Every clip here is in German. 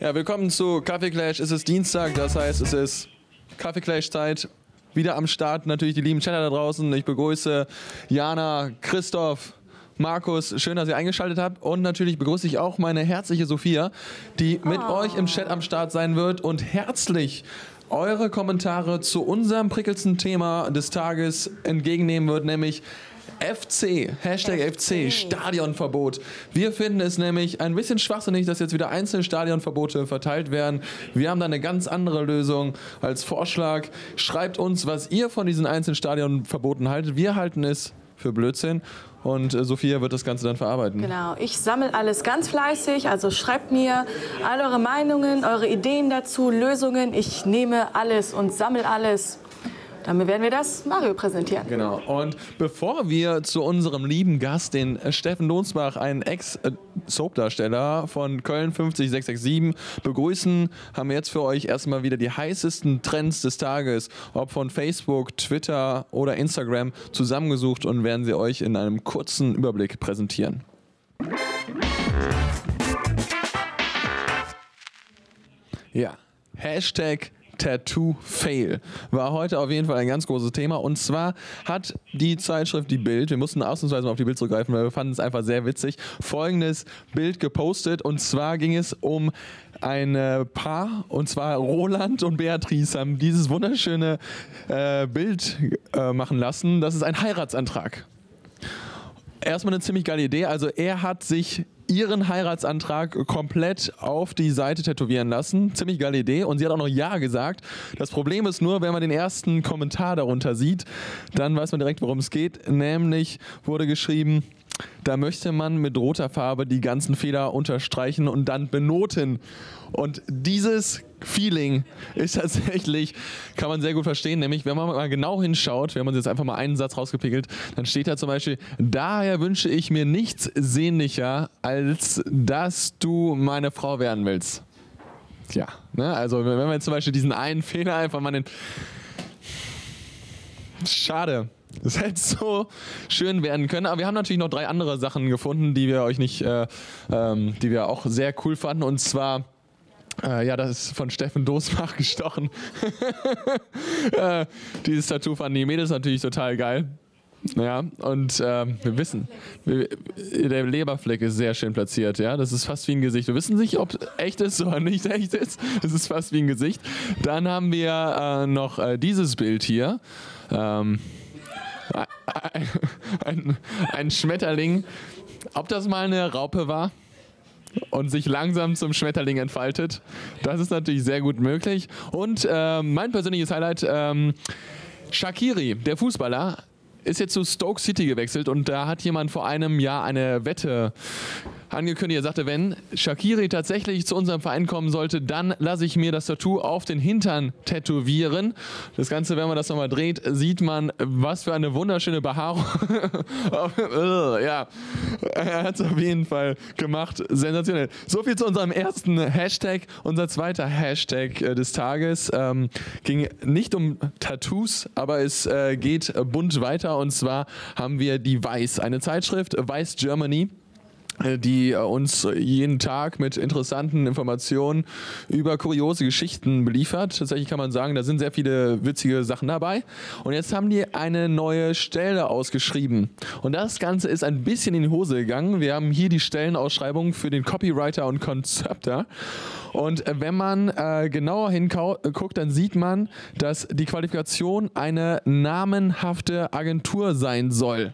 Ja, willkommen zu Kaffeeklatsch. Es ist Dienstag, das heißt, es ist Kaffeeklatsch-Zeit. Wieder am Start natürlich die lieben Chatter da draußen. Ich begrüße Jana, Christoph, Markus. Schön, dass ihr eingeschaltet habt. Und natürlich begrüße ich auch meine herzliche Sophia, die mit euch im Chat am Start sein wird und herzlich eure Kommentare zu unserem prickelndsten Thema des Tages entgegennehmen wird, nämlich FC, Hashtag FC, Stadionverbot. Wir finden es nämlich ein bisschen schwachsinnig, dass jetzt wieder einzelne Stadionverbote verteilt werden. Wir haben da eine ganz andere Lösung als Vorschlag. Schreibt uns, was ihr von diesen einzelnen Stadionverboten haltet. Wir halten es für Blödsinn und Sophia wird das Ganze dann verarbeiten. Genau, ich sammle alles ganz fleißig, also schreibt mir all eure Meinungen, eure Ideen dazu, Lösungen. Ich nehme alles und sammle alles. Damit werden wir das Mario präsentieren. Genau. Und bevor wir zu unserem lieben Gast, den Steffen Donsbach, einen Ex-Soap-Darsteller von Köln 50667, begrüßen, haben wir jetzt für euch erstmal wieder die heißesten Trends des Tages, ob von Facebook, Twitter oder Instagram, zusammengesucht und werden sie euch in einem kurzen Überblick präsentieren. Ja, Hashtag Tattoo Fail war heute auf jeden Fall ein ganz großes Thema. Und zwar hat die Zeitschrift Die Bild, wir mussten ausnahmsweise mal auf die Bild zurückgreifen, weil wir fanden es einfach sehr witzig, folgendes Bild gepostet. Und zwar ging es um ein Paar, und zwar Roland und Beatrice haben dieses wunderschöne Bild machen lassen. Das ist ein Heiratsantrag. Erstmal eine ziemlich geile Idee. Also er hat sich ihren Heiratsantrag komplett auf die Seite tätowieren lassen. Ziemlich geile Idee. Und sie hat auch noch Ja gesagt. Das Problem ist nur, wenn man den ersten Kommentar darunter sieht, dann weiß man direkt, worum es geht. Nämlich wurde geschrieben, da möchte man mit roter Farbe die ganzen Fehler unterstreichen und dann benoten. Und dieses Feeling ist tatsächlich, kann man sehr gut verstehen, nämlich wenn man mal genau hinschaut, wir haben uns jetzt einfach mal einen Satz rausgepickelt, dann steht da zum Beispiel, daher wünsche ich mir nichts sehnlicher, als dass du meine Frau werden willst. Tja, ne? Also wenn man jetzt zum Beispiel diesen einen Fehler einfach mal schade. Das hätte so schön werden können. Aber wir haben natürlich noch 3 andere Sachen gefunden, die wir euch nicht, die wir auch sehr cool fanden. Und zwar, ja, das ist von Steffen Donsbach gestochen. Dieses Tattoo fanden die Mädels natürlich total geil. Ja, und wir wissen, der Leberfleck ist sehr schön platziert, ja, das ist fast wie ein Gesicht. Wir wissen nicht, ob echt ist oder nicht echt ist, es ist fast wie ein Gesicht. Dann haben wir noch dieses Bild hier, ein Schmetterling, ob das mal eine Raupe war und sich langsam zum Schmetterling entfaltet, das ist natürlich sehr gut möglich. Und mein persönliches Highlight, Shaqiri, der Fußballer, ist jetzt zu Stoke City gewechselt und da hat jemand vor einem Jahr eine Wette angekündigt. Er sagte, wenn Shaqiri tatsächlich zu unserem Verein kommen sollte, dann lasse ich mir das Tattoo auf den Hintern tätowieren. Das Ganze, wenn man das nochmal dreht, sieht man, was für eine wunderschöne Behaarung. Ja, er hat es auf jeden Fall gemacht. Sensationell. So viel zu unserem ersten Hashtag. Unser zweiter Hashtag des Tages ging nicht um Tattoos, aber es geht bunt weiter. Und zwar haben wir die Weiß, eine Zeitschrift, Weiß Germany, die uns jeden Tag mit interessanten Informationen über kuriose Geschichten beliefert. Tatsächlich kann man sagen, da sind sehr viele witzige Sachen dabei. Und jetzt haben die eine neue Stelle ausgeschrieben. Und das Ganze ist ein bisschen in die Hose gegangen. Wir haben hier die Stellenausschreibung für den Copywriter und Konzepter. Und wenn man genauer hinguckt, dann sieht man, dass die Qualifikation eine namenhafte Agentur sein soll.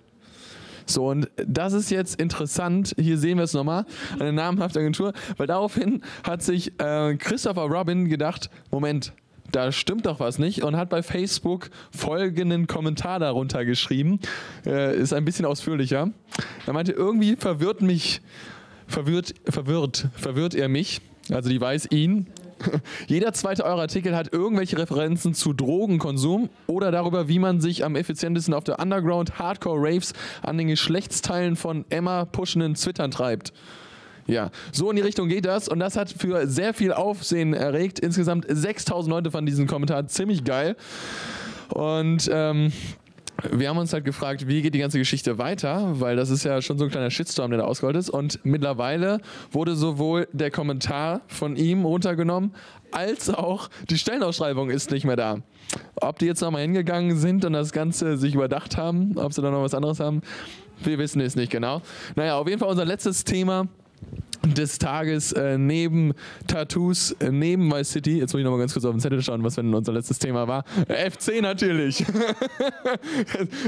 So, und das ist jetzt interessant, hier sehen wir es nochmal, eine namenhafte Agentur, weil daraufhin hat sich Christopher Robin gedacht, Moment, da stimmt doch was nicht, und hat bei Facebook folgenden Kommentar darunter geschrieben, ist ein bisschen ausführlicher. Er meinte, irgendwie verwirrt er mich, also die Weiß ihn. Jeder zweite eure Artikel hat irgendwelche Referenzen zu Drogenkonsum oder darüber, wie man sich am effizientesten auf der Underground-Hardcore-Raves an den Geschlechtsteilen von Emma pushenden Twittern treibt. Ja, so in die Richtung geht das und das hat für sehr viel Aufsehen erregt. Insgesamt 6000 Leute fanden diesen Kommentar ziemlich geil und wir haben uns halt gefragt, wie geht die ganze Geschichte weiter, weil das ist ja schon so ein kleiner Shitstorm, der da ausgerollt ist. Und mittlerweile wurde sowohl der Kommentar von ihm runtergenommen, als auch die Stellenausschreibung ist nicht mehr da. Ob die jetzt nochmal hingegangen sind und das Ganze sich überdacht haben, ob sie da noch was anderes haben, wir wissen es nicht genau. Naja, auf jeden Fall unser letztes Thema des Tages neben Tattoos, neben Vice City. Jetzt muss ich noch mal ganz kurz auf den Zettel schauen, was denn unser letztes Thema war. FC natürlich.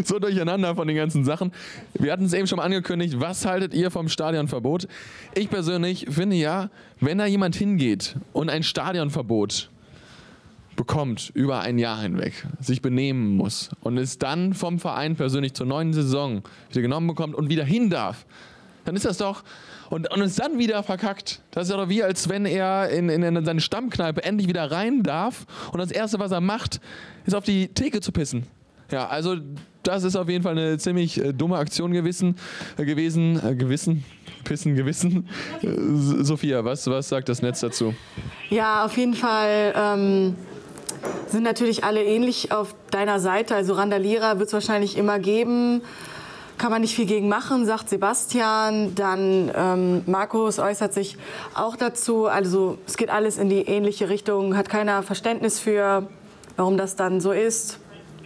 So durcheinander von den ganzen Sachen. Wir hatten es eben schon mal angekündigt. Was haltet ihr vom Stadionverbot? Ich persönlich finde ja, wenn da jemand hingeht und ein Stadionverbot bekommt über ein Jahr hinweg, sich benehmen muss und es dann vom Verein persönlich zur neuen Saison wieder genommen bekommt und wieder hin darf, dann ist das doch, und es dann wieder verkackt. Das ist ja doch wie, als wenn er in seine Stammkneipe endlich wieder rein darf und das Erste, was er macht, ist auf die Theke zu pissen. Ja, also das ist auf jeden Fall eine ziemlich dumme Aktion gewesen. Sophia, was sagt das Netz dazu? Ja, auf jeden Fall sind natürlich alle ähnlich auf deiner Seite. Also Randalierer wird es wahrscheinlich immer geben. Kann man nicht viel gegen machen, sagt Sebastian. Dann Markus äußert sich auch dazu. Also es geht alles in die ähnliche Richtung. Hat keiner Verständnis für, warum das dann so ist.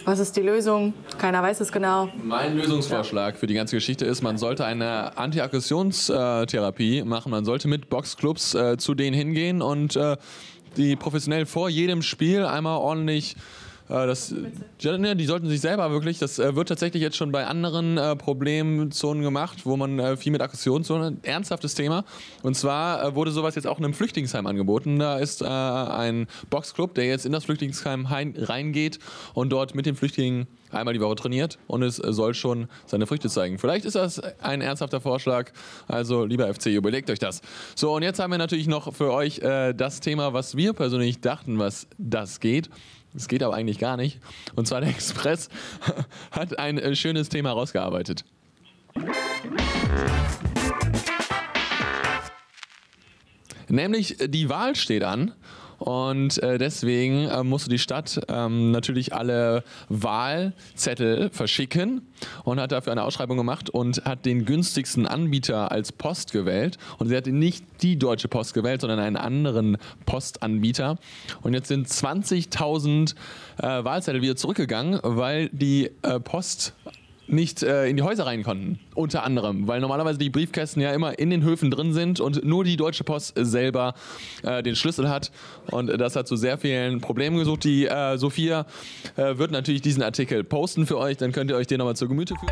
Was ist die Lösung? Keiner weiß es genau. Mein Lösungsvorschlag für die ganze Geschichte ist, man sollte eine Antiaggressionstherapie machen. Man sollte mit Boxclubs zu denen hingehen und die professionell vor jedem Spiel einmal ordentlich... die sollten sich selber wirklich, das wird tatsächlich jetzt schon bei anderen Problemzonen gemacht, wo man viel mit Aggression, so ein ernsthaftes Thema. Und zwar wurde sowas jetzt auch in einem Flüchtlingsheim angeboten. Da ist ein Boxclub, der jetzt in das Flüchtlingsheim reingeht und dort mit den Flüchtlingen einmal die Woche trainiert und es soll schon seine Früchte zeigen. Vielleicht ist das ein ernsthafter Vorschlag, also lieber FC, überlegt euch das. So, und jetzt haben wir natürlich noch für euch das Thema, was wir persönlich dachten, was das geht. Es geht aber eigentlich gar nicht. Und zwar der Express hat ein schönes Thema rausgearbeitet. Nämlich die Wahl steht an. Und deswegen musste die Stadt natürlich alle Wahlzettel verschicken und hat dafür eine Ausschreibung gemacht und hat den günstigsten Anbieter als Post gewählt. Und sie hat nicht die Deutsche Post gewählt, sondern einen anderen Postanbieter. Und jetzt sind 20.000 Wahlzettel wieder zurückgegangen, weil die Post nicht in die Häuser rein konnten, unter anderem, weil normalerweise die Briefkästen ja immer in den Höfen drin sind und nur die Deutsche Post selber den Schlüssel hat und das hat zu sehr vielen Problemen gesucht. Die Sophia wird natürlich diesen Artikel posten für euch, dann könnt ihr euch den nochmal zu Gemüte führen.